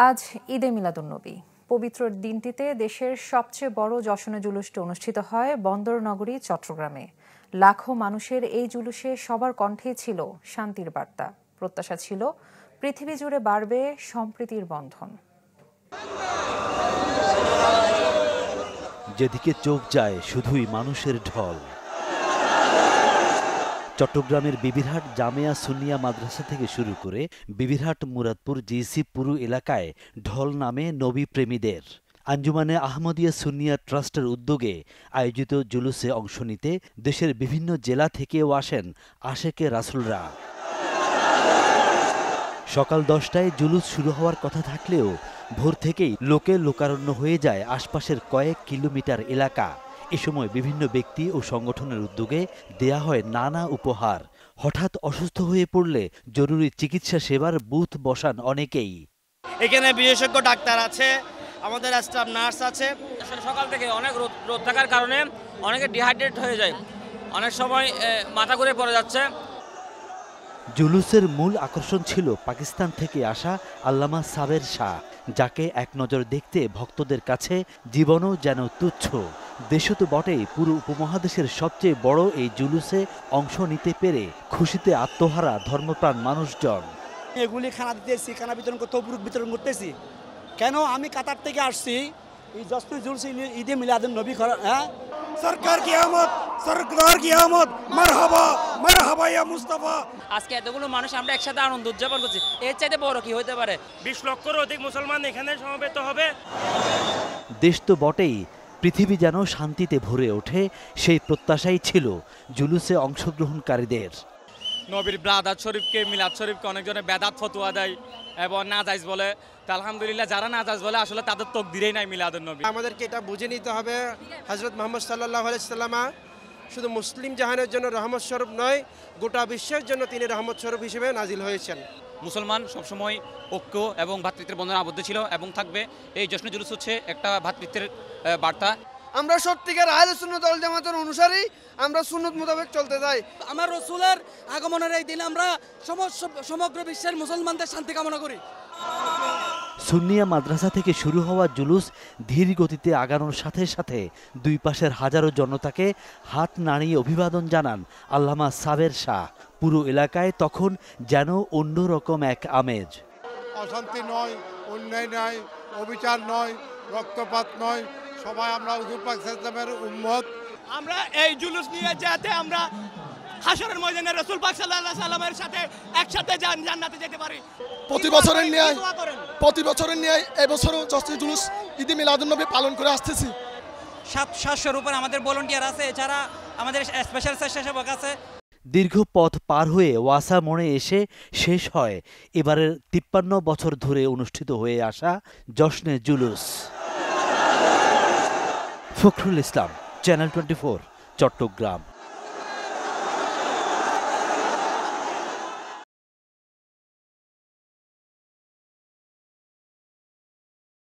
আজ ঈদে মিলাদুন্নবী। পবিত্র দিনটিতে দেশের সবচেয়ে বড় জশনে জুলুসটি অনুষ্ঠিত হয় বন্দর নগরী চট্টগ্রামে। লাখো মানুষের এই জুলুসে সবার কণ্ঠে ছিল শান্তির বার্তা। প্রত্যাশা ছিল পৃথিবী জুড়ে বাড়বে সম্প্রীতির বন্ধন। যেদিকে চোখ যায় শুধুই মানুষের ঢল। চট্টগ্রামের বিবিরহাট জামিয়া সুন্নিয়া মাদ্রাসা থেকে শুরু করে বিবিরহাট মুরাদপুর জিসি পুরু এলাকায় ঢল নামে নবী প্রেমীদের। আঞ্জুমানে আহমদিয়া সুন্নিয়া ট্রাস্টের উদ্যোগে আয়োজিত জুলুসে অংশ নিতে দেশের বিভিন্ন জেলা থেকেও আসেন আশেকে রাসূলরা। সকাল 10টায় জুলুস শুরু হওয়ার কথা থাকলেও ভোর থেকেই লোকে লোকারণ্য হয়ে যায় আশপাশের কয়েক কিলোমিটার এলাকা। এ সময় বিভিন্ন ব্যক্তি ও সংগঠনের উদ্যোগে দেয়া হয় নানা উপহার। হঠাৎ অসুস্থ হয়ে পড়লে জরুরি চিকিৎসা সেবার বুথ বসান অনেকেই। এখানে বিশেষজ্ঞ ডাক্তার আছে, আমাদের স্টাফ নার্স আছে। সকাল থেকে অনেক রোদ থাকার কারণে অনেকে ডিহাইড্রেট হয়ে যায়, অনেক সময় মাথা ঘুরে পড়ে যাচ্ছে। জুলুসের মূল আকর্ষণ ছিল পাকিস্তান থেকে আসা আল্লামা সাবের শাহ, যাকে এক নজর দেখতে ভক্তদের কাছে জীবনও যেন তুচ্ছ। দেশে তো বটেই, পুরো উপমহাদেশের সবচেয়ে বড় এই জুলুসে অংশ নিতে পেরে খুশিতে আত্মহারা ধর্মপ্রাণ মানুষজন। এগুলি খানা দিতেছি, খানা বিতরণ করতে, তবরুক বিতরণ করতেছি। কেন আমি কাতার থেকে আসছি এই জশ্নে জুলুস ঈদে মিলাদুন্নবী। হ্যাঁ, সরকার কি আমত, সরকার কি আমত, মারহাবা মারহাবা ইয়া মুস্তাফা। আজকে এতগুলো মানুষ আমরা একসাথে আনন্দ উদযাপন করছি, এর চাইতে বড় কি হতে পারে? 20 লক্ষের অধিক মুসলমান এখানে সমবেত হবে। দেশ তো বটেই, পৃথিবী যেন শান্তিতে ভরে ওঠে, সেই প্রত্যাশাই ছিল জুলুসে অংশগ্রহণকারীদের। নবীর ব্রাদাত শরীফকে, মিলাদ শরীফকে অনেকজনে বেদাত ফতোয়া দেয় এবং নাজাইজ বলে। তা আলহামদুলিল্লাহ, যারা নাজাইজ বলে আসলে তাদের তকদিরেই নাই মিলাদুন্নবী। আমাদেরকে এটা বুঝে নিতে হবে, হযরত মুহাম্মদ সাল্লাল্লাহু আলাইহি সাল্লাম শুধু মুসলিম জাহানের জন্য রহমত স্বরূপ নয়, গোটা বিশ্বের জন্য তিনি রহমত স্বরূপ হিসেবে নাজিল হয়েছেন। মুসলমান সবসময় ঐক্য এবং ভ্রাতৃত্বের বন্ধনে আবদ্ধ ছিল এবং থাকবে। এই জশ্নে জুলুস হচ্ছে একটা ভ্রাতৃত্বের বার্তা। আমরা সত্যিকার আহলে সুন্নাত ওয়াল জামাতের অনুসারী, আমরা সুন্নত মোতাবেক চলতে চাই। আমার রাসূলের আগমনের এই দিনে আমরা সমগ্র বিশ্বের মুসলমানদের শান্তি কামনা করি। সুন্নিয়া মাদ্রাসা থেকে শুরু হওয়া জুলুস ধীর গতিতে আগানোর সাথে সাথে দুই পাশের হাজারো জনতাকে হাত নাড়িয়ে অভিবাদন জানান আল্লামা সাবের শাহ। পুরো এলাকায় তখন যেন অন্যরকম এক আমেজ। অশান্তি নয়, অন্যায় নয়, অবিচার নয়, রক্তপাত নয়, সবাই আমরা হুজুর পাক সাল্লাল্লাহু আলাইহি ওয়াসাল্লামের উম্মত। আমরা এই জুলুস নিয়ে যাতে আমরা হাশরের ময়দানে রাসূল পাক সাল্লাল্লাহু আলাইহি সাল্লামের সাথে একসাথে জান্নাতে যেতে পারি। প্রতি বছরের ন্যায় এবছরও জশ্নে জুলুস ঈদে মিলাদুন্নবী পালন করে আসতেছি। 700-র উপর আমাদের ভলান্টিয়ার আছে, এছাড়া আমাদের স্পেশাল স্বেচ্ছাসেবক আছে। দীর্ঘ পথ পার হয়ে ওয়াসা মোড়ে এসে শেষ হয় এবারের 53 বছর ধরে অনুষ্ঠিত হয়ে আসা জশ্নে জুলুস। ফখরুল ইসলাম, চ্যানেল 24, চট্টগ্রাম।